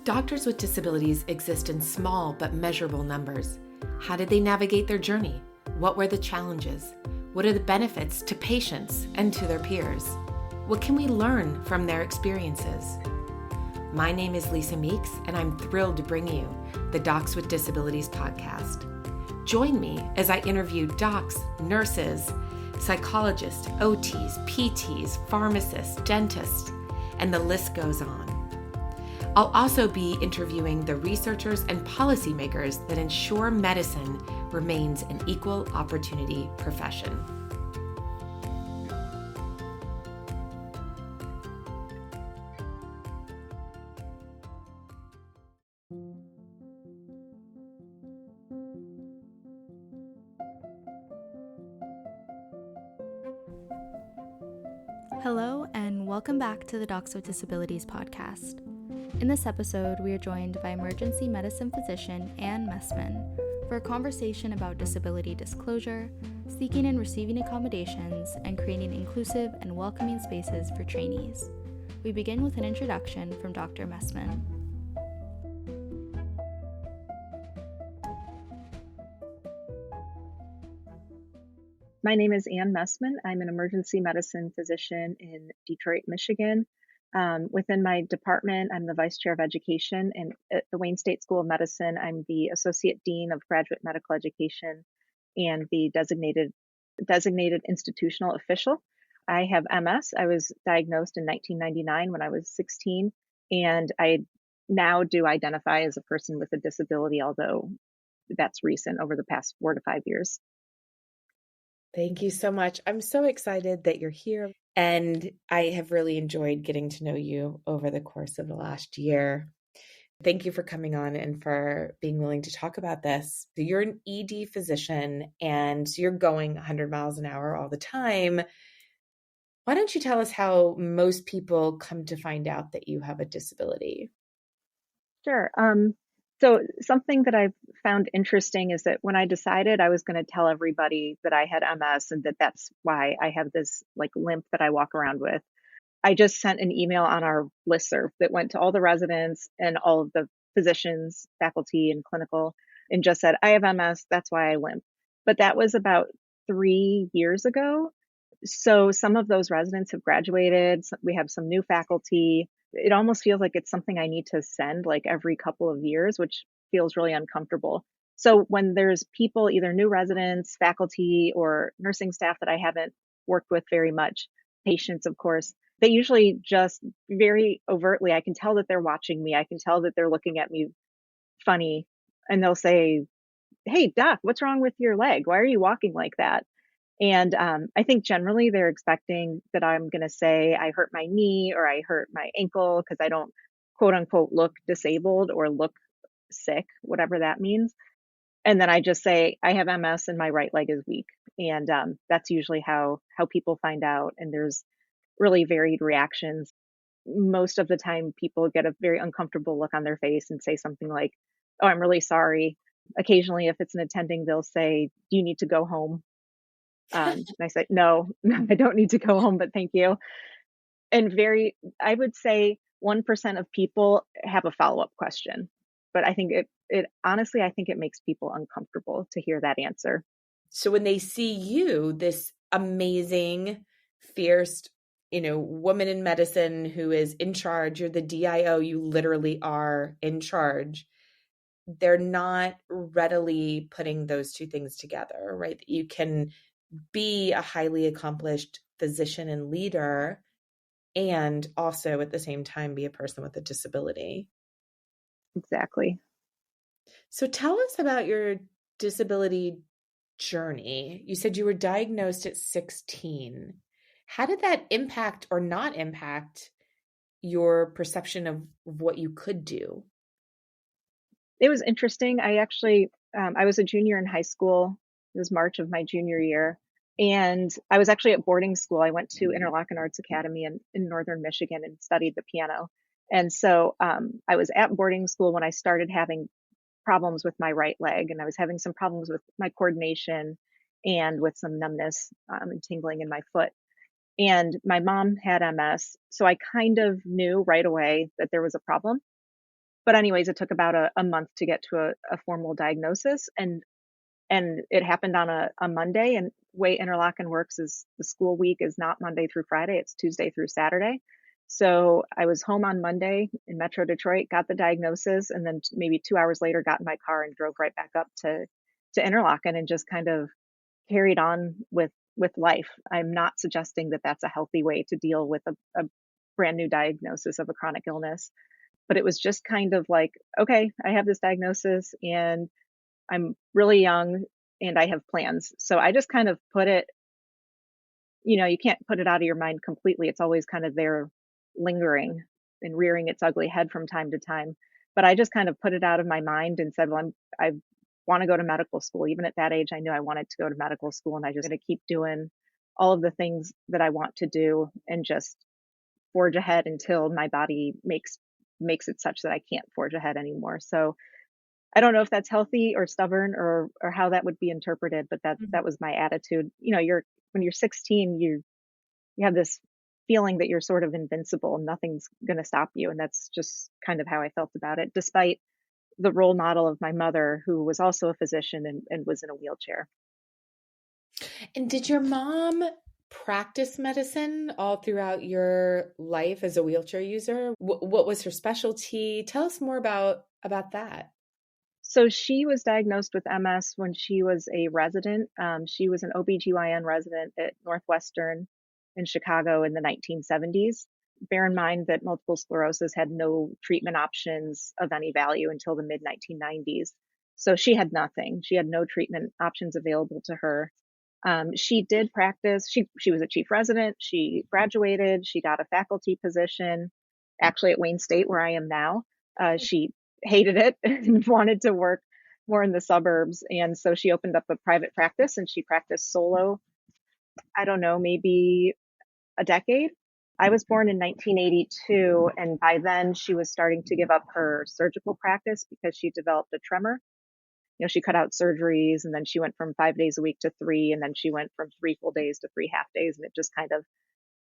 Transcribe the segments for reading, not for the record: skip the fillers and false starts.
Doctors with disabilities exist in small but measurable numbers. How did they navigate their journey? What were the challenges? What are the benefits to patients and to their peers? What can we learn from their experiences? My name is Lisa Meeks, and I'm thrilled to bring you the Docs with Disabilities podcast. Join me as I interview docs, nurses, psychologists, OTs, PTs, pharmacists, dentists, and the list goes on. I'll also be interviewing the researchers and policymakers that ensure medicine remains an equal opportunity profession. Hello, and welcome back to the Docs with Disabilities podcast. In this episode, we are joined by emergency medicine physician Ann Messman for a conversation about disability disclosure, seeking and receiving accommodations, and creating inclusive and welcoming spaces for trainees. We begin with an introduction from Dr. Messman. My name is Ann Messman. I'm an emergency medicine physician in Detroit, Michigan. Within my department, I'm the vice chair of education, and at the Wayne State School of Medicine, I'm the associate dean of graduate medical education and the designated institutional official. I have MS. I was diagnosed in 1999 when I was 16, and I now do identify as a person with a disability, although that's recent over the past 4 to 5 years. Thank you so much. I'm so excited that you're here, and I have really enjoyed getting to know you over the course of the last year. Thank you for coming on and for being willing to talk about this. So you're an ED physician, and you're going 100 miles an hour all the time. Why don't you tell us how most people come to find out that you have a disability? Sure. So something that I've found interesting is that when I decided I was going to tell everybody that I had MS and that that's why I have this limp that I walk around with, I just sent an email on our listserv that went to all the residents and all of the physicians, faculty, and clinical, and just said, I have MS, that's why I limp. But that was about 3 years ago. So some of those residents have graduated. We have some new faculty. It almost feels like it's something I need to send every couple of years, which feels really uncomfortable. So when there's people, either new residents, faculty, or nursing staff that I haven't worked with very much, patients, of course, they usually just very overtly, I can tell that they're watching me. I can tell that they're looking at me funny, and they'll say, hey, doc, what's wrong with your leg? Why are you walking like that? And I think generally they're expecting that I'm going to say I hurt my knee or I hurt my ankle because I don't, quote unquote, look disabled or look sick, whatever that means. And then I just say I have MS and my right leg is weak. And that's usually how people find out. And there's really varied reactions. Most of the time, people get a very uncomfortable look on their face and say something like, oh, I'm really sorry. Occasionally, if it's an attending, they'll say, do you need to go home? And I said, no, I don't need to go home, but thank you. And I would say 1% of people have a follow-up question, but I think honestly, I think it makes people uncomfortable to hear that answer. So when they see you, this amazing, fierce, woman in medicine who is in charge, you're the DIO, you literally are in charge. They're not readily putting those two things together, right? You can be a highly accomplished physician and leader and also at the same time be a person with a disability. Exactly. So tell us about your disability journey. You said you were diagnosed at 16. How did that impact or not impact your perception of what you could do? It was interesting. I actually, I was a junior in high school. It was March of my junior year. And I was actually at boarding school. I went to Interlochen Arts Academy in Northern Michigan and studied the piano. And so I was at boarding school when I started having problems with my right leg, and I was having some problems with my coordination and with some numbness and tingling in my foot. And my mom had MS, so I kind of knew right away that there was a problem. But anyways, it took about a month to get to a formal diagnosis, and it happened on a Monday. And way Interlochen works is the school week is not Monday through Friday, it's Tuesday through Saturday. So I was home on Monday in Metro Detroit, got the diagnosis, and then maybe 2 hours later got in my car and drove right back up to Interlochen and just kind of carried on with life. I'm not suggesting that that's a healthy way to deal with a brand new diagnosis of a chronic illness, but it was just kind of like, okay, I have this diagnosis and I'm really young and I have plans. So I just kind of put it, you can't put it out of your mind completely. It's always kind of there lingering and rearing its ugly head from time to time. But I just kind of put it out of my mind and said, well, I want to go to medical school. Even at that age, I knew I wanted to go to medical school, and I just going to keep doing all of the things that I want to do and just forge ahead until my body makes it such that I can't forge ahead anymore. So I don't know if that's healthy or stubborn or how that would be interpreted, but that was my attitude. When you're 16, you have this feeling that you're sort of invincible and nothing's going to stop you, and that's just kind of how I felt about it, despite the role model of my mother, who was also a physician and was in a wheelchair. And did your mom practice medicine all throughout your life as a wheelchair user? What was her specialty? Tell us more about that. So she was diagnosed with MS when she was a resident. She was an OBGYN resident at Northwestern in Chicago in the 1970s. Bear in mind that multiple sclerosis had no treatment options of any value until the mid 1990s. So she had nothing. She had no treatment options available to her. She did practice. She was a chief resident. She graduated. She got a faculty position, actually at Wayne State, where I am now. She hated it and wanted to work more in the suburbs. And so she opened up a private practice and she practiced solo, I don't know, maybe a decade. I was born in 1982, and by then she was starting to give up her surgical practice because she developed a tremor. She cut out surgeries, and then she went from 5 days a week to 3, and then she went from 3 full days to 3 half days, and it just kind of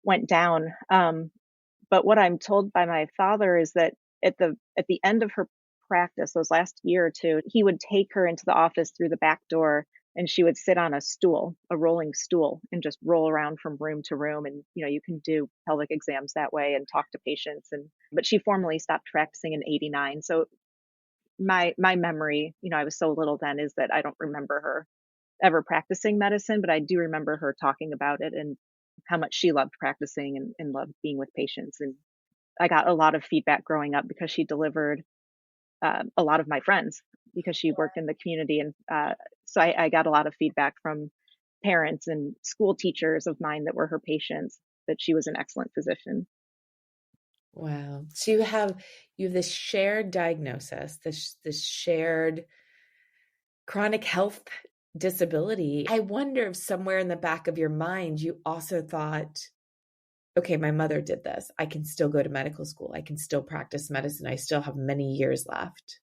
went down. But what I'm told by my father is that at the end of her practice, those last year or two, he would take her into the office through the back door, and she would sit on a stool, a rolling stool, and just roll around from room to room. And you can do pelvic exams that way and talk to patients. But she formally stopped practicing in '89. So my memory, I was so little then, is that I don't remember her ever practicing medicine, but I do remember her talking about it and how much she loved practicing and loved being with patients. And I got a lot of feedback growing up because she delivered a lot of my friends, because she worked in the community. And so I got a lot of feedback from parents and school teachers of mine that were her patients, that she was an excellent physician. Wow. So you have this shared diagnosis, this shared chronic health disability. I wonder if somewhere in the back of your mind, you also thought, okay, my mother did this. I can still go to medical school. I can still practice medicine. I still have many years left.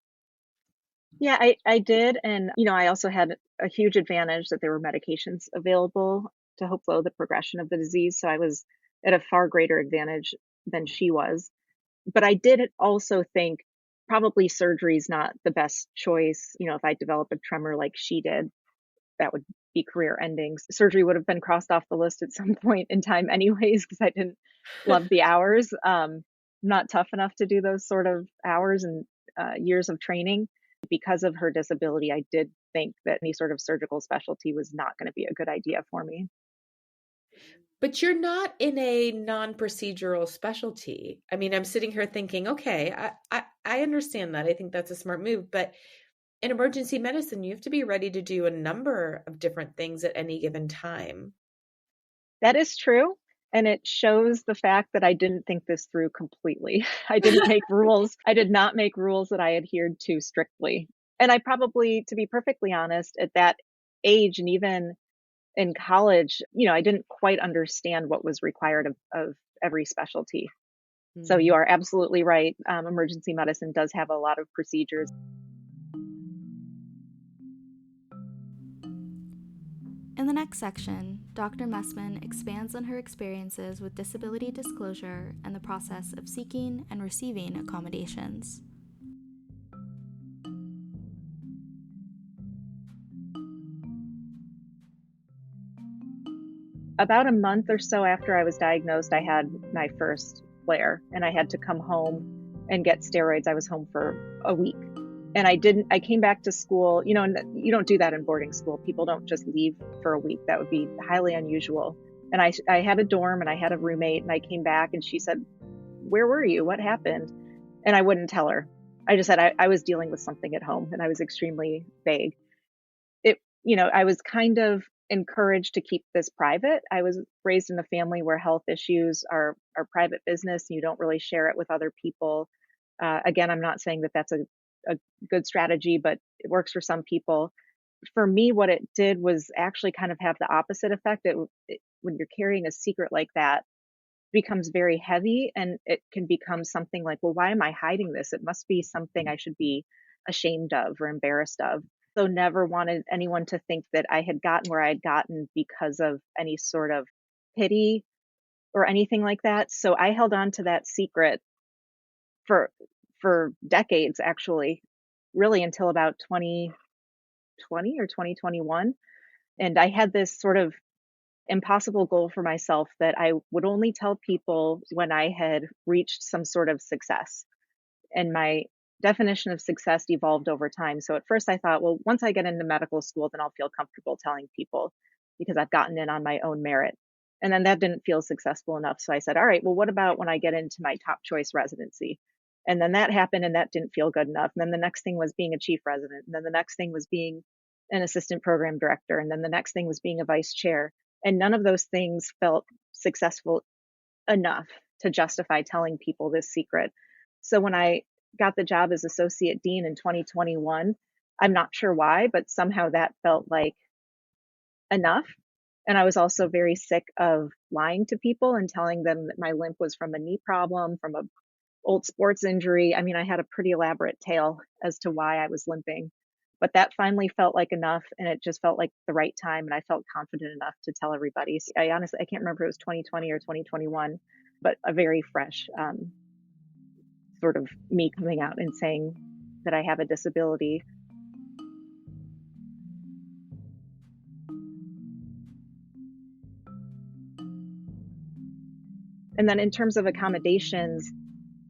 Yeah, I did. And, I also had a huge advantage that there were medications available to help slow the progression of the disease. So I was at a far greater advantage than she was. But I did also think probably surgery is not the best choice. If I develop a tremor like she did, that would be career ending. Surgery would have been crossed off the list at some point in time anyways, because I didn't love the hours. I'm not tough enough to do those sort of hours and years of training. Because of her disability, I did think that any sort of surgical specialty was not going to be a good idea for me. But you're not in a non-procedural specialty. I mean, I'm sitting here thinking, okay, I understand that. I think that's a smart move. But in emergency medicine, you have to be ready to do a number of different things at any given time. That is true. And it shows the fact that I didn't think this through completely. I didn't make rules. I did not make rules that I adhered to strictly. And I probably, to be perfectly honest, at that age and even in college, I didn't quite understand what was required of every specialty. Mm-hmm. So you are absolutely right. Emergency medicine does have a lot of procedures. In the next section, Dr. Messman expands on her experiences with disability disclosure and the process of seeking and receiving accommodations. About a month or so after I was diagnosed, I had my first flare and I had to come home and get steroids. I was home for a week. And I came back to school, and you don't do that in boarding school. People don't just leave for a week. That would be highly unusual. And I had a dorm and I had a roommate and I came back and she said, "Where were you? What happened?" And I wouldn't tell her. I just said I was dealing with something at home and I was extremely vague. I was kind of encouraged to keep this private. I was raised in a family where health issues are private business. You don't really share it with other people. Again, I'm not saying that that's a good strategy, but it works for some people. For me, what it did was actually kind of have the opposite effect. When you're carrying a secret like that, it becomes very heavy and it can become something like, well, why am I hiding this? It must be something I should be ashamed of or embarrassed of. So never wanted anyone to think that I had gotten where I had gotten because of any sort of pity or anything like that. So I held on to that secret for decades, actually, really until about 2020 or 2021. And I had this sort of impossible goal for myself that I would only tell people when I had reached some sort of success. And my definition of success evolved over time. So at first I thought, well, once I get into medical school, then I'll feel comfortable telling people because I've gotten in on my own merit. And then that didn't feel successful enough. So I said, all right, well, what about when I get into my top choice residency? And then that happened and that didn't feel good enough. And then the next thing was being a chief resident. And then the next thing was being an assistant program director. And then the next thing was being a vice chair. And none of those things felt successful enough to justify telling people this secret. So when I got the job as associate dean in 2021, I'm not sure why, but somehow that felt like enough. And I was also very sick of lying to people and telling them that my limp was from a knee problem, from a old sports injury. I mean, I had a pretty elaborate tale as to why I was limping, but that finally felt like enough. And it just felt like the right time. And I felt confident enough to tell everybody. So I can't remember if it was 2020 or 2021, but a very fresh sort of me coming out and saying that I have a disability. And then in terms of accommodations,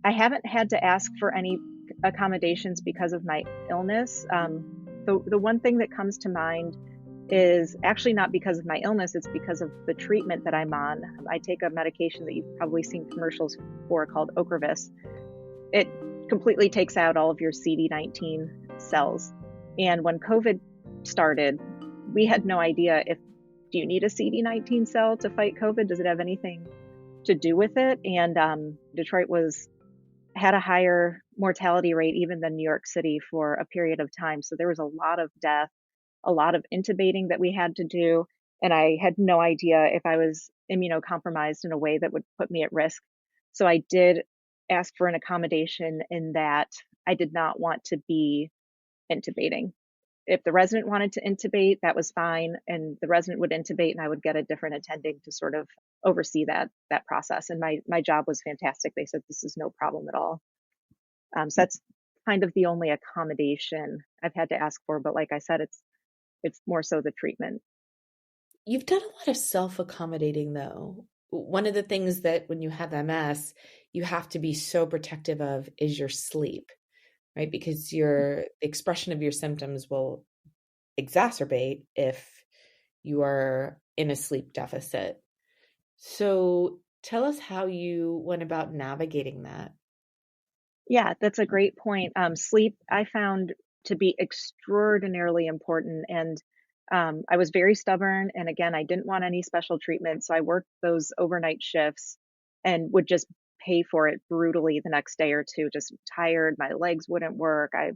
I haven't had to ask for any accommodations because of my illness. The one thing that comes to mind is actually not because of my illness, it's because of the treatment that I'm on. I take a medication that you've probably seen commercials for called Ocrevus. It completely takes out all of your CD19 cells. And when COVID started, we had no idea do you need a CD19 cell to fight COVID? Does it have anything to do with it? And Detroit had a higher mortality rate even than New York City for a period of time. So there was a lot of death, a lot of intubating that we had to do. And I had no idea if I was immunocompromised in a way that would put me at risk. So I did ask for an accommodation in that I did not want to be intubating. If the resident wanted to intubate, that was fine. And the resident would intubate and I would get a different attending to sort of oversee that process. And my job was fantastic. They said, this is no problem at all. So that's kind of the only accommodation I've had to ask for. But like I said, it's more so the treatment. You've done a lot of self-accommodating though. One of the things that when you have MS, you have to be so protective of is your sleep, right? Because the expression of your symptoms will exacerbate if you are in a sleep deficit. So tell us how you went about navigating that. Yeah, that's a great point. Sleep, I found to be extraordinarily important. And I was very stubborn. And again, I didn't want any special treatment. So I worked those overnight shifts and would just pay for it brutally the next day or two, just tired. My legs wouldn't work. I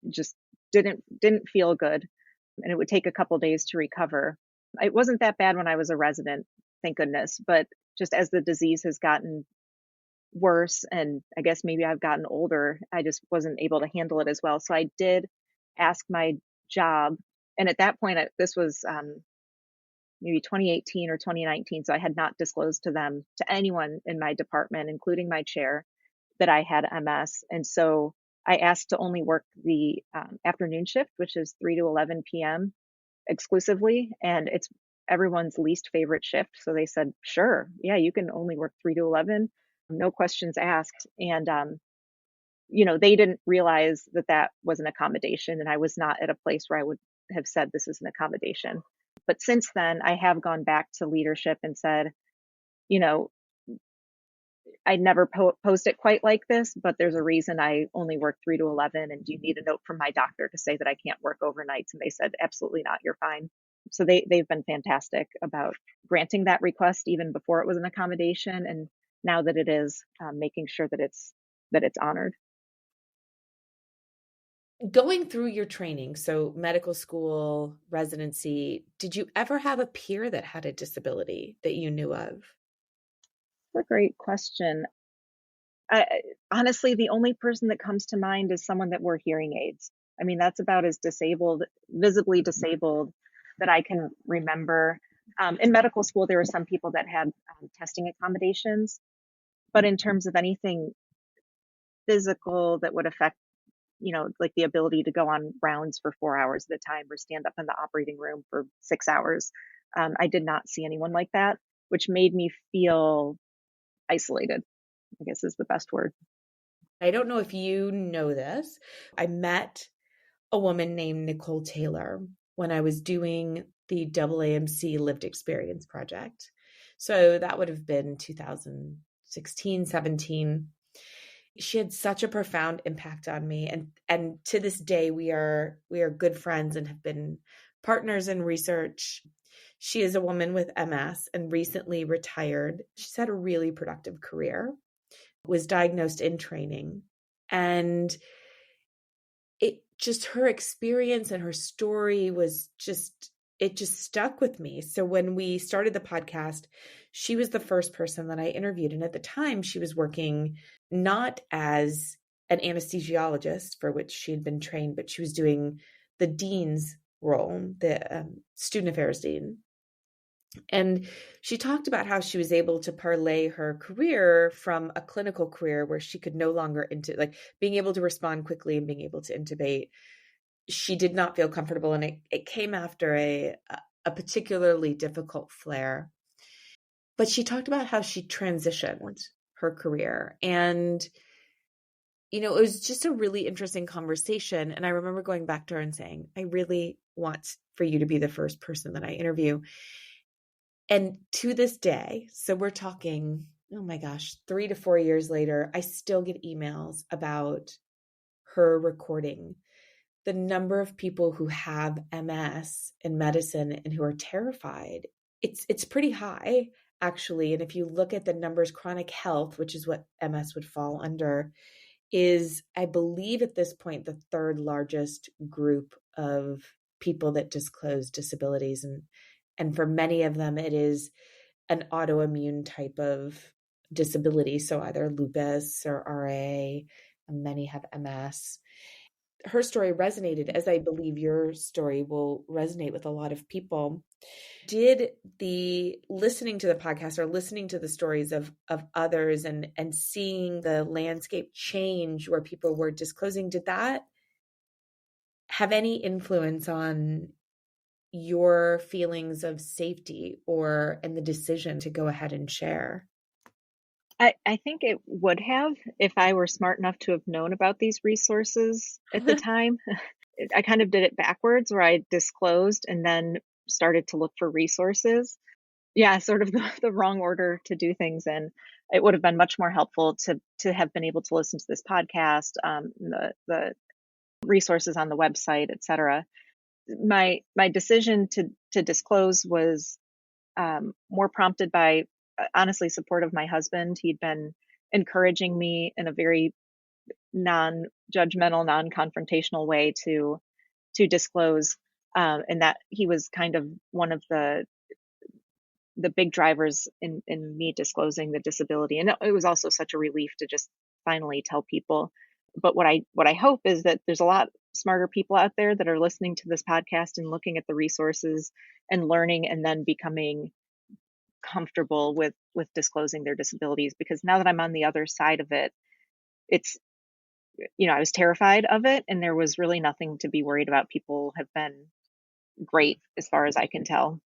just didn't feel good. And it would take a couple days to recover. It wasn't that bad when I was a resident, thank goodness. But just as the disease has gotten worse, and I guess maybe I've gotten older, I just wasn't able to handle it as well. So I did ask my job. And at that point, this was maybe 2018 or 2019. So I had not disclosed to anyone in my department, including my chair, that I had MS. And so I asked to only work the afternoon shift, which is 3 to 11 p.m. exclusively. And everyone's least favorite shift. So they said, sure, yeah, you can only work 3 to 11, no questions asked. And, they didn't realize that that was an accommodation. And I was not at a place where I would have said this is an accommodation. But since then, I have gone back to leadership and said, you know, I'd never post it quite like this, but there's a reason I only work 3 to 11. And do you need a note from my doctor to say that I can't work overnights? And they said, absolutely not. You're fine. So they've been fantastic about granting that request even before it was an accommodation. And now that it is, making sure that it's honored. Going through your training, so medical school, residency, did you ever have a peer that had a disability that you knew of? That's a great question. Honestly, the only person that comes to mind is someone that wore hearing aids. I mean, that's about as visibly disabled that I can remember. In medical school, there were some people that had testing accommodations, but in terms of anything physical that would affect, like the ability to go on rounds for 4 hours at a time or stand up in the operating room for 6 hours, I did not see anyone like that, which made me feel isolated, I guess is the best word. I don't know if you know this. I met a woman named Nicole Taylor when I was doing the AAMC Lived Experience Project. So that would have been 2016, 17. She had such a profound impact on me. And to this day, we are good friends and have been partners in research. She is a woman with MS and recently retired. She's had a really productive career, was diagnosed in training. And her experience and her story it just stuck with me. So when we started the podcast, she was the first person that I interviewed. And at the time, she was working not as an anesthesiologist, for which she had been trained, but she was doing the dean's role, the student affairs dean. And she talked about how she was able to parlay her career from a clinical career where she could no longer being able to respond quickly and being able to intubate. She did not feel comfortable. And it came after a particularly difficult flare. But she talked about how she transitioned her career. And, it was just a really interesting conversation. And I remember going back to her and saying, I really want for you to be the first person that I interview. And to this day, so we're talking, oh my gosh, 3 to 4 years later, I still get emails about her recording. The number of people who have MS in medicine and who are terrified, it's pretty high, actually. And if you look at the numbers, chronic health, which is what MS would fall under, is, I believe at this point, the third largest group of people that disclose disabilities. And for many of them, it is an autoimmune type of disability. So either lupus or RA, and many have MS. Her story resonated, as I believe your story will resonate with a lot of people. Did the listening to the podcast or listening to the stories of others and seeing the landscape change where people were disclosing, did that have any influence on your feelings of safety and the decision to go ahead and share? I think it would have if I were smart enough to have known about these resources at the time. I kind of did it backwards where I disclosed and then started to look for resources. Yeah, sort of the wrong order to do things in. It would have been much more helpful to have been able to listen to this podcast, the resources on the website, etc. My decision to disclose was more prompted by honestly support of my husband. He'd been encouraging me in a very non-judgmental, non-confrontational way to disclose, and that he was kind of one of the big drivers in me disclosing the disability. And it was also such a relief to just finally tell people. But what I hope is that there's a lot smarter people out there that are listening to this podcast and looking at the resources and learning and then becoming comfortable with disclosing their disabilities. Because now that I'm on the other side of it, it's, I was terrified of it and there was really nothing to be worried about. People have been great as far as I can tell.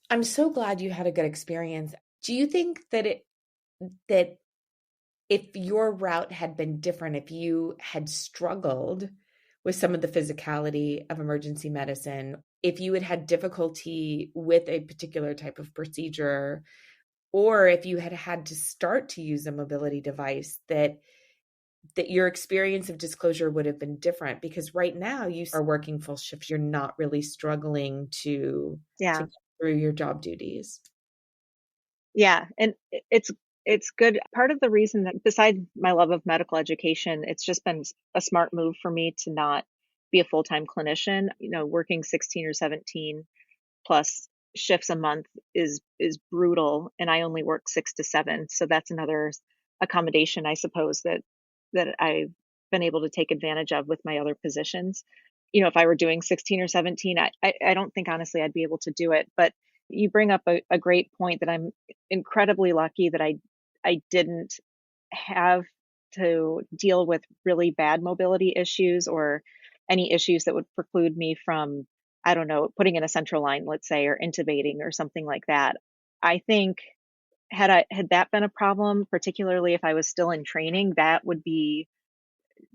I'm so glad you had a good experience. Do you think that if your route had been different, if you had struggled with some of the physicality of emergency medicine, if you had had difficulty with a particular type of procedure, or if you had had to start to use a mobility device, that your experience of disclosure would have been different? Because right now you are working full shifts, you're not really struggling to Yeah. get through your job duties. Yeah. And it's good. Part of the reason that besides my love of medical education, it's just been a smart move for me to not be a full-time clinician, working 16 or 17 plus shifts a month is brutal, and I only work 6 to 7. So that's another accommodation, I suppose, that I've been able to take advantage of with my other positions. If I were doing 16 or 17, I don't think honestly I'd be able to do it. But you bring up a great point that I'm incredibly lucky that I didn't have to deal with really bad mobility issues or any issues that would preclude me from, I don't know, putting in a central line, let's say, or intubating or something like that. I think had that been a problem, particularly if I was still in training, that would be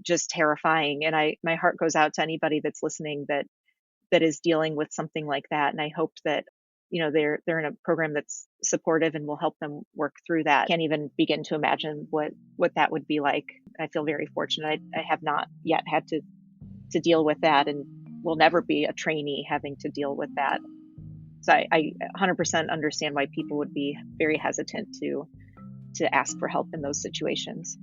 just terrifying. And my heart goes out to anybody that's listening that is dealing with something like that. And I hope that they're in a program that's supportive and will help them work through that. Can't even begin to imagine what that would be like. I feel very fortunate. I have not yet had to deal with that, and will never be a trainee having to deal with that. So I 100% understand why people would be very hesitant to ask for help in those situations.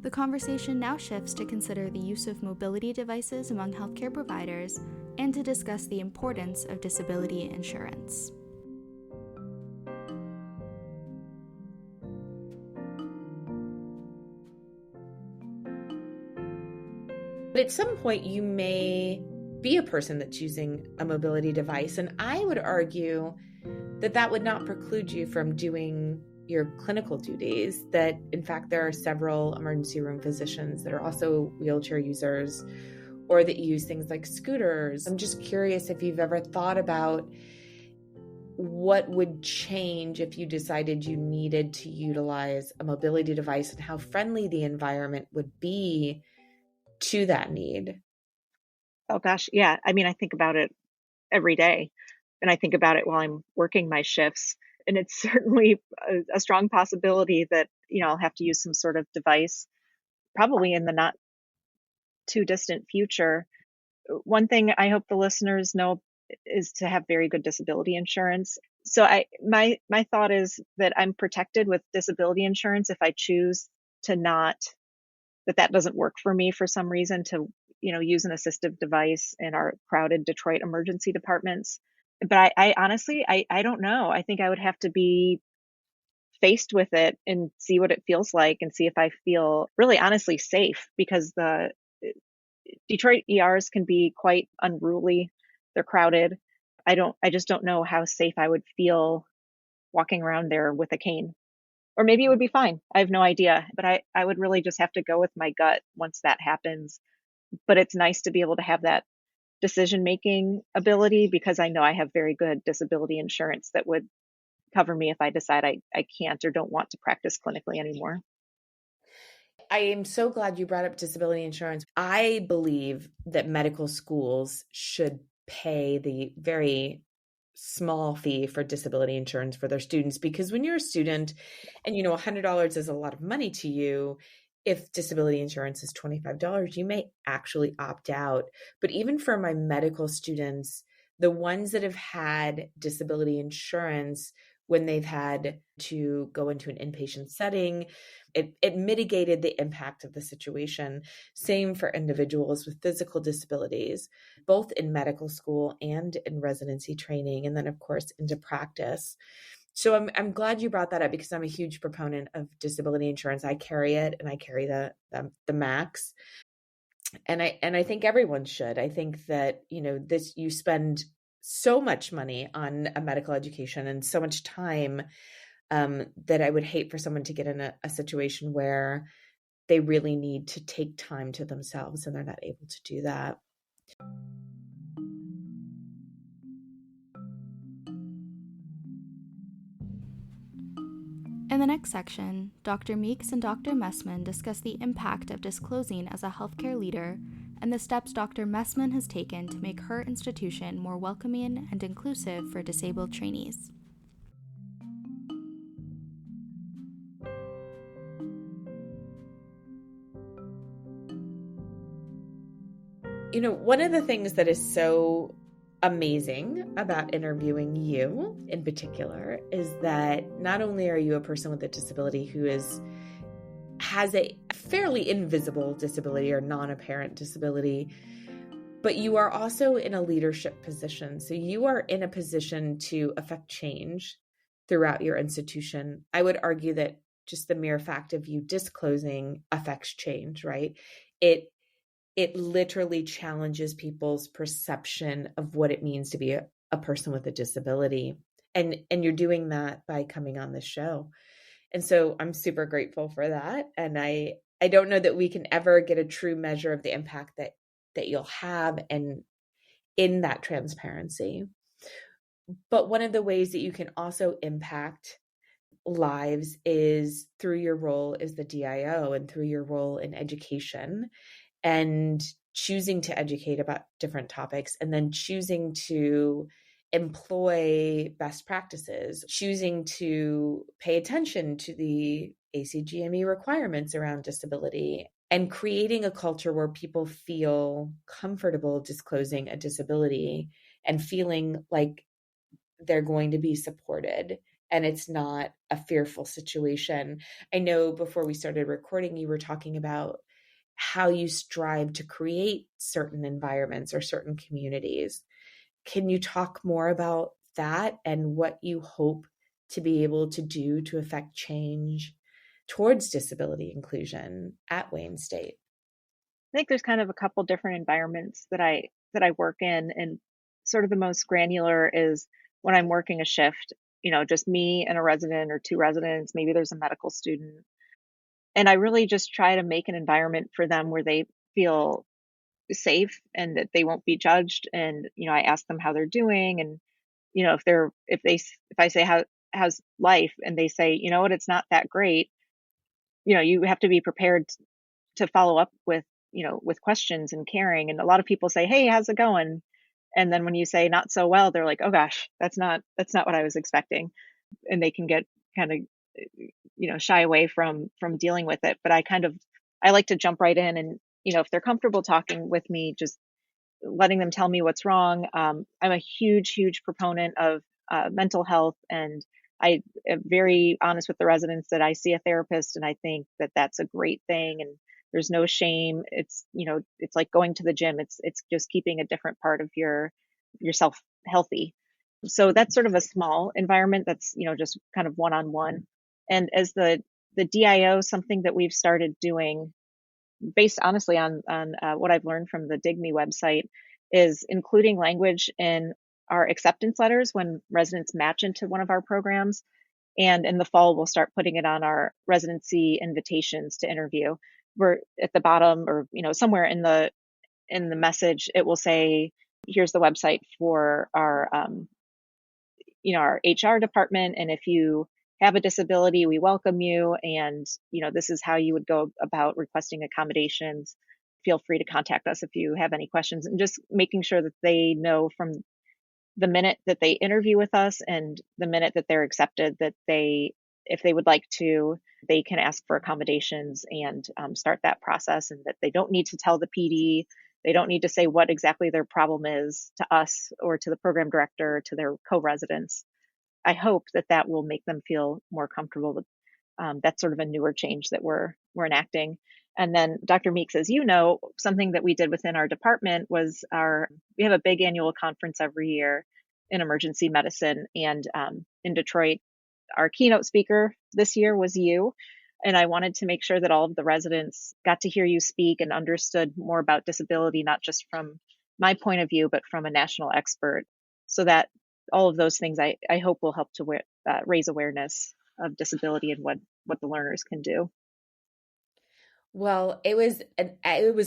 The conversation now shifts to consider the use of mobility devices among healthcare providers and to discuss the importance of disability insurance. But at some point, you may be a person that's using a mobility device. And I would argue that that would not preclude you from doing your clinical duties, that in fact, there are several emergency room physicians that are also wheelchair users or that use things like scooters. I'm just curious if you've ever thought about what would change if you decided you needed to utilize a mobility device and how friendly the environment would be to that need. Oh gosh, yeah. I mean, I think about it every day, and I think about it while I'm working my shifts. And it's certainly a strong possibility that, I'll have to use some sort of device, probably in the not too distant future. One thing I hope the listeners know is to have very good disability insurance. So my thought is that I'm protected with disability insurance if I choose to not, that doesn't work for me for some reason, to use an assistive device in our crowded Detroit emergency departments. But I honestly I don't know. I think I would have to be faced with it and see what it feels like and see if I feel really honestly safe, because the Detroit ERs can be quite unruly. They're crowded. I just don't know how safe I would feel walking around there with a cane. Or maybe it would be fine. I have no idea. But I would really just have to go with my gut once that happens. But it's nice to be able to have that decision making ability, because I know I have very good disability insurance that would cover me if I decide I can't or don't want to practice clinically anymore. I am so glad you brought up disability insurance. I believe that medical schools should pay the very small fee for disability insurance for their students, because when you're a student and $100 is a lot of money to you, if disability insurance is $25, you may actually opt out. But even for my medical students, the ones that have had disability insurance when they've had to go into an inpatient setting, it mitigated the impact of the situation. Same for individuals with physical disabilities, both in medical school and in residency training, and then of course into practice. So I'm glad you brought that up, because I'm a huge proponent of disability insurance. I carry it, and I carry the max. And I think everyone should. I think that, you spend so much money on a medical education and so much time that I would hate for someone to get in a situation where they really need to take time to themselves and they're not able to do that. In the next section, Dr. Meeks and Dr. Messman discuss the impact of disclosing as a healthcare leader and the steps Dr. Messman has taken to make her institution more welcoming and inclusive for disabled trainees. You know, one of the things that is so amazing about interviewing you in particular is that not only are you a person with a disability who has a fairly invisible disability or non-apparent disability, but you are also in a leadership position. So you are in a position to affect change throughout your institution. I would argue that just the mere fact of you disclosing affects change, right? It literally challenges people's perception of what it means to be a person with a disability. And you're doing that by coming on this show. And so I'm super grateful for that. And I don't know that we can ever get a true measure of the impact that you'll have and in that transparency. But one of the ways that you can also impact lives is through your role as the DIO and through your role in education and choosing to educate about different topics and then choosing to employ best practices, choosing to pay attention to the ACGME requirements around disability, and creating a culture where people feel comfortable disclosing a disability and feeling like they're going to be supported and it's not a fearful situation. I know before we started recording, you were talking about how you strive to create certain environments or certain communities. Can you talk more about that and what you hope to be able to do to affect change towards disability inclusion at Wayne State? I think there's kind of a couple different environments that I work in, and sort of the most granular is when I'm working a shift, just me and a resident or two residents, maybe there's a medical student. And I really just try to make an environment for them where they feel safe and that they won't be judged. And, I ask them how they're doing. And, if I say, how's life? And they say, you know what, it's not that great. You have to be prepared to follow up with questions and caring. And a lot of people say, hey, how's it going? And then when you say not so well, they're like, oh gosh, that's not what I was expecting. And they can get kind of shy away from dealing with it. But I like to jump right in, and if they're comfortable talking with me, just letting them tell me what's wrong. I'm a huge proponent of mental health, and I am very honest with the residents that I see a therapist, and I think that that's a great thing. And there's no shame. It's it's like going to the gym. It's just keeping a different part of yourself healthy. So that's sort of a small environment that's just kind of one-on-one. And as the DIO, something that we've started doing based honestly on what I've learned from the DigMe website is including language in our acceptance letters when residents match into one of our programs. And in the fall, we'll start putting it on our residency invitations to interview. We're at the bottom, or somewhere in the message, it will say, here's the website for our our HR department, and if you have a disability, we welcome you, and this is how you would go about requesting accommodations. Feel free to contact us if you have any questions, and just making sure that they know from the minute that they interview with us and the minute that they're accepted that if they would like to, they can ask for accommodations and start that process, and that they don't need to tell the PD. They don't need to say what exactly their problem is to us or to the program director, to their co-residents. I hope that will make them feel more comfortable with that's sort of a newer change that we're enacting. And then Dr. Meeks, as you know, something that we did within our department was we have a big annual conference every year in emergency medicine. And in Detroit, our keynote speaker this year was you. And I wanted to make sure that all of the residents got to hear you speak and understood more about disability, not just from my point of view, but from a national expert, so that all of those things I hope will help to raise awareness of disability and what the learners can do. Well, it was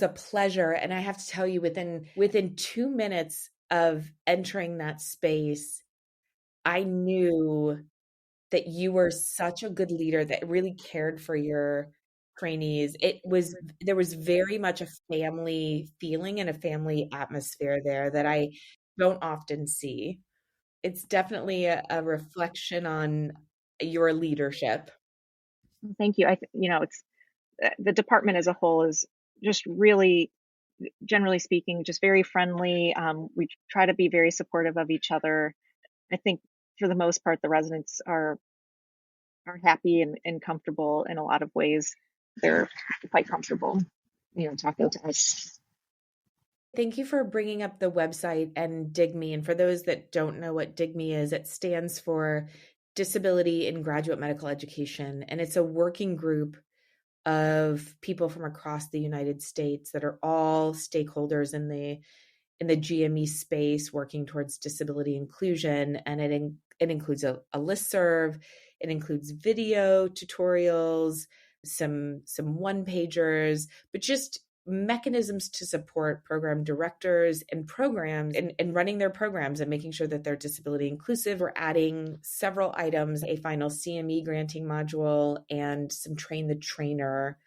a pleasure, and I have to tell you, within 2 minutes of entering that space, I knew that you were such a good leader that really cared for your trainees. There was very much a family feeling and a family atmosphere there that I don't often see. It's definitely a reflection on your leadership. Thank you. It's the department as a whole is just really, generally speaking, just very friendly. We try to be very supportive of each other. I think for the most part, the residents are happy and comfortable in a lot of ways. They're quite comfortable, talking to us. Thank you for bringing up the website and DIGME. And for those that don't know what DIGME is, it stands for Disability in Graduate Medical Education. And it's a working group of people from across the United States that are all stakeholders in the GME space working towards disability inclusion. And it includes a listserv, it includes video tutorials, some one pagers, but just mechanisms to support program directors and programs and running their programs and making sure that they're disability inclusive. We're adding several items, a final CME granting module, and some train the trainer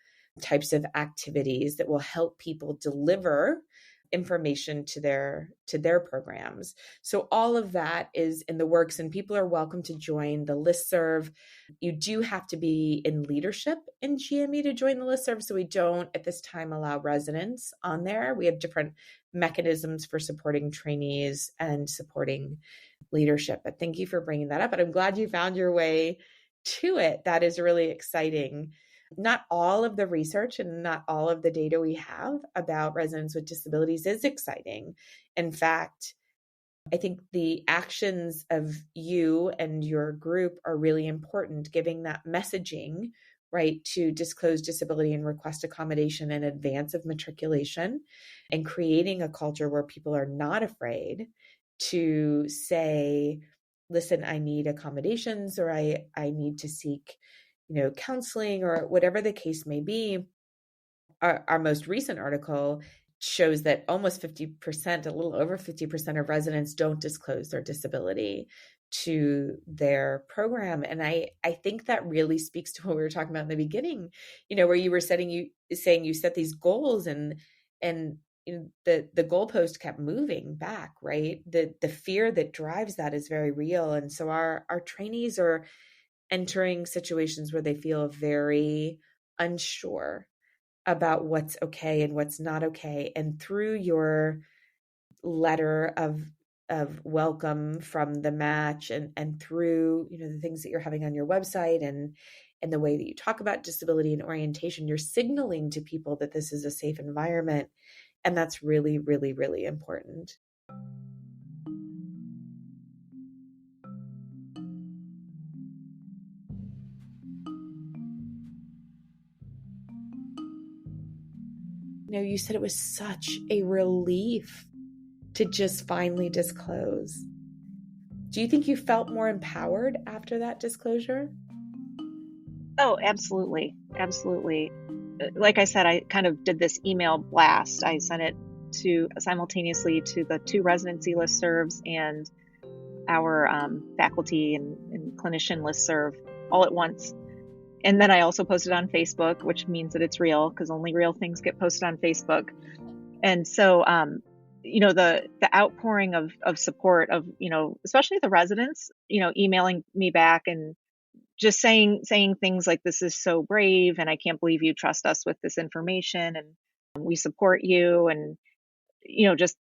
types of activities that will help people deliver information to their programs. So all of that is in the works, and people are welcome to join the listserv. You do have to be in leadership in GME to join the listserv, so we don't at this time allow residents on there. We have different mechanisms for supporting trainees and supporting leadership. But thank you for bringing that up, and I'm glad you found your way to it. That is really exciting. Not all of the research and not all of the data we have about residents with disabilities is exciting. In fact, I think the actions of you and your group are really important, giving that messaging, right, to disclose disability and request accommodation in advance of matriculation, and creating a culture where people are not afraid to say, listen, I need accommodations, or I need to seek counseling, or whatever the case may be. Our most recent article shows that almost 50%, a little over 50% of residents don't disclose their disability to their program. And I think that really speaks to what we were talking about in the beginning, where you were saying you set these goals and the goalpost kept moving back, right? The fear that drives that is very real. And so our trainees are entering situations where they feel very unsure about what's okay and what's not okay. And through your letter of welcome from the match, and through the things that you're having on your website, and the way that you talk about disability and orientation, you're signaling to people that this is a safe environment. And that's really, really, really important. You said it was such a relief to just finally disclose. Do you think you felt more empowered after that disclosure? Oh, absolutely. Absolutely. Like I said, I kind of did this email blast. I sent it simultaneously to the 2 residency listservs and our faculty and clinician listserv all at once. And then I also posted on Facebook, which means that it's real, because only real things get posted on Facebook. And so, the outpouring of support of, especially the residents, emailing me back and just saying things like, this is so brave, and I can't believe you trust us with this information, and we support you. And, just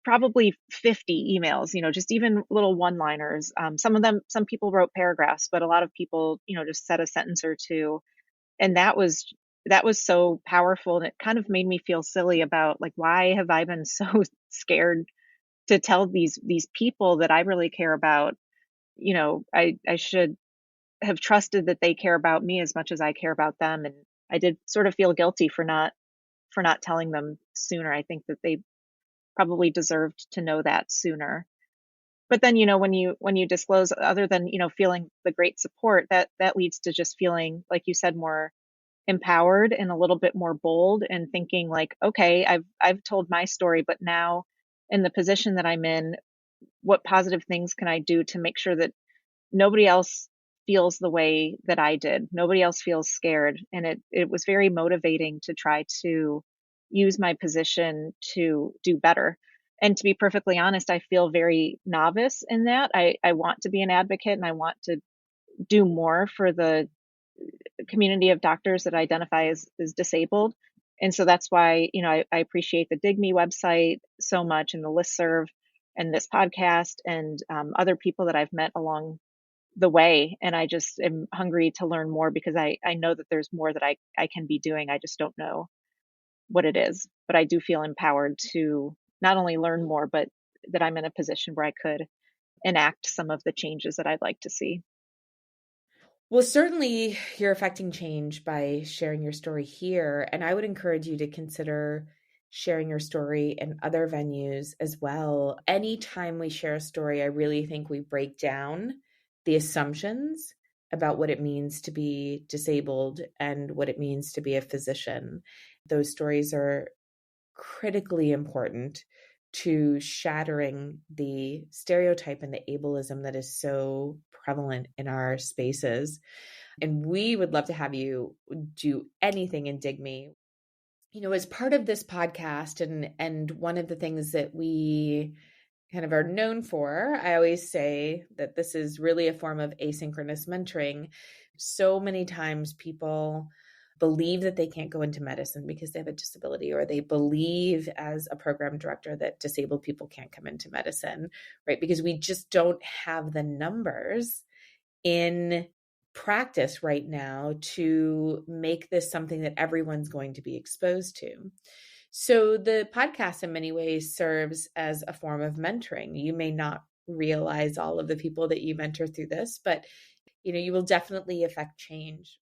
probably 50 emails, just even little one-liners. Some people wrote paragraphs, but a lot of people, just said a sentence or two. And that was so powerful. And it kind of made me feel silly about, like, why have I been so scared to tell these people that I really care about? I should have trusted that they care about me as much as I care about them. And I did sort of feel guilty for not telling them sooner. I think that they probably deserved to know that sooner. But then, when you disclose, other than, feeling the great support, that leads to just feeling, like you said, more empowered and a little bit more bold, and thinking like, okay, I've told my story, but now in the position that I'm in, what positive things can I do to make sure that nobody else feels the way that I did? Nobody else feels scared. And it was very motivating to try to use my position to do better. And to be perfectly honest, I feel very novice in that. I want to be an advocate, and I want to do more for the community of doctors that identify as disabled. And so that's why, I appreciate the Dig Me website so much, and the listserv, and this podcast, and other people that I've met along the way. And I just am hungry to learn more, because I know that there's more that I can be doing. I just don't know what it is. But I do feel empowered to not only learn more, but that I'm in a position where I could enact some of the changes that I'd like to see. Well, certainly you're affecting change by sharing your story here. And I would encourage you to consider sharing your story in other venues as well. Anytime we share a story, I really think we break down the assumptions about what it means to be disabled and what it means to be a physician. Those stories are critically important to shattering the stereotype and the ableism that is so prevalent in our spaces. And we would love to have you do anything in Dig Me. As part of this podcast, and one of the things that we kind of are known for, I always say that this is really a form of asynchronous mentoring. So many times people believe that they can't go into medicine because they have a disability, or they believe as a program director that disabled people can't come into medicine, right? Because we just don't have the numbers in practice right now to make this something that everyone's going to be exposed to. So the podcast in many ways serves as a form of mentoring. You may not realize all of the people that you mentor through this, but you will definitely affect change.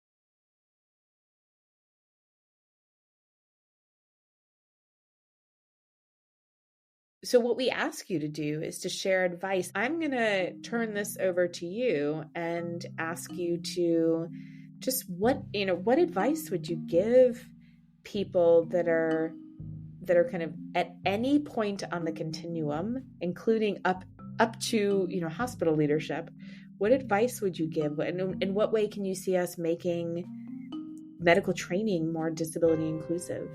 So what we ask you to do is to share advice. I'm going to turn this over to you and ask you to just what advice would you give people that are kind of at any point on the continuum, including up to, hospital leadership? What advice would you give? And in what way can you see us making medical training more disability inclusive?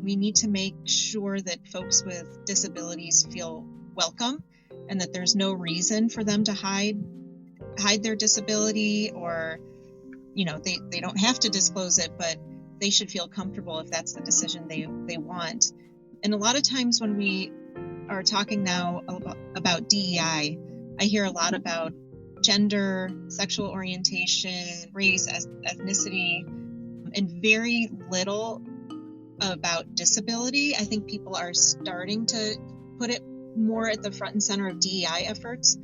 We need to make sure that folks with disabilities feel welcome, and that there's no reason for them to hide their disability, or they don't have to disclose it, but they should feel comfortable if that's the decision they want. And a lot of times when we are talking now about DEI, I hear a lot about gender, sexual orientation, race, ethnicity, and very little about disability. I think people are starting to put it more at the front and center of DEI efforts,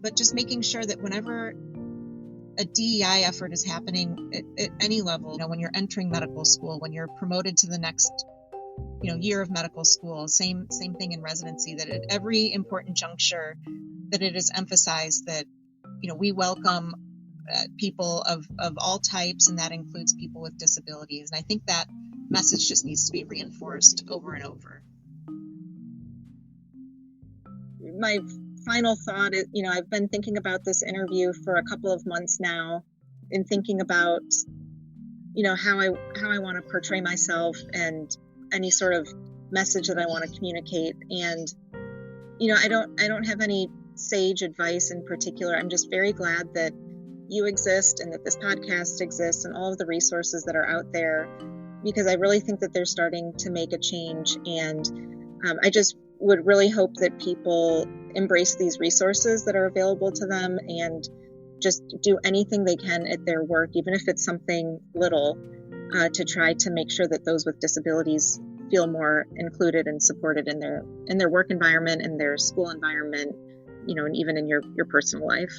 but just making sure that whenever a DEI effort is happening at any level, when you're entering medical school, when you're promoted to the next year of medical school, same thing in residency, that at every important juncture that it is emphasized that we welcome people of all types, and that includes people with disabilities. And I think that message just needs to be reinforced over and over. My final thought is, I've been thinking about this interview for a couple of months now, and thinking about, how I want to portray myself and any sort of message that I want to communicate. And, I don't have any sage advice in particular. I'm just very glad that you exist, and that this podcast exists, and all of the resources that are out there, because I really think that they're starting to make a change. And I just would really hope that people embrace these resources that are available to them, and just do anything they can at their work, even if it's something little, to try to make sure that those with disabilities feel more included and supported in their work environment, in their school environment, and even in your personal life.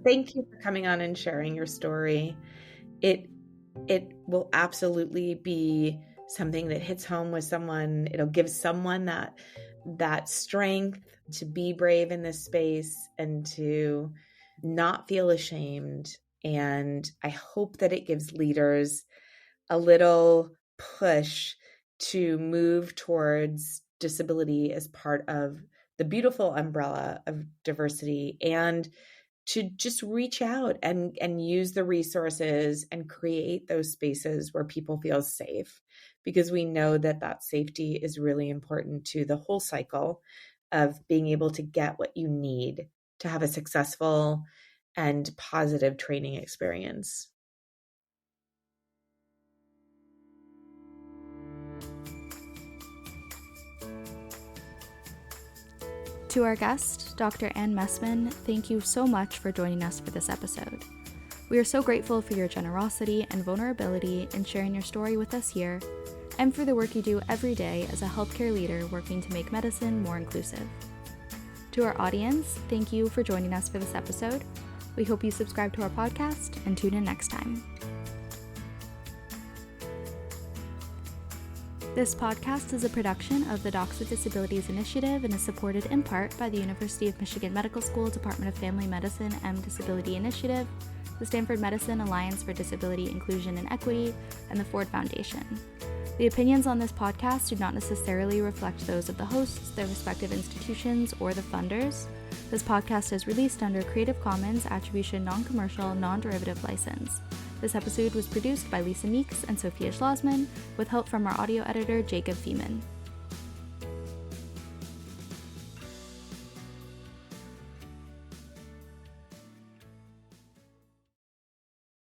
Thank you for coming on and sharing your story. It will absolutely be something that hits home with someone. It'll give someone that strength to be brave in this space and to not feel ashamed. And I hope that it gives leaders a little push to move towards disability as part of the beautiful umbrella of diversity, and to just reach out and use the resources and create those spaces where people feel safe, because we know that safety is really important to the whole cycle of being able to get what you need to have a successful and positive training experience. To our guest, Dr. Ann Messman, thank you so much for joining us for this episode. We are so grateful for your generosity and vulnerability in sharing your story with us here, and for the work you do every day as a healthcare leader working to make medicine more inclusive. To our audience, thank you for joining us for this episode. We hope you subscribe to our podcast and tune in next time. This podcast is a production of the Docs with Disabilities Initiative and is supported in part by the University of Michigan Medical School Department of Family Medicine M Disability Initiative, the Stanford Medicine Alliance for Disability Inclusion and Equity, and the Ford Foundation. The opinions on this podcast do not necessarily reflect those of the hosts, their respective institutions, or the funders. This podcast is released under Creative Commons Attribution Non-Commercial Non-Derivative License. This episode was produced by Lisa Meeks and Sophia Schlossman, with help from our audio editor, Jacob Feeman.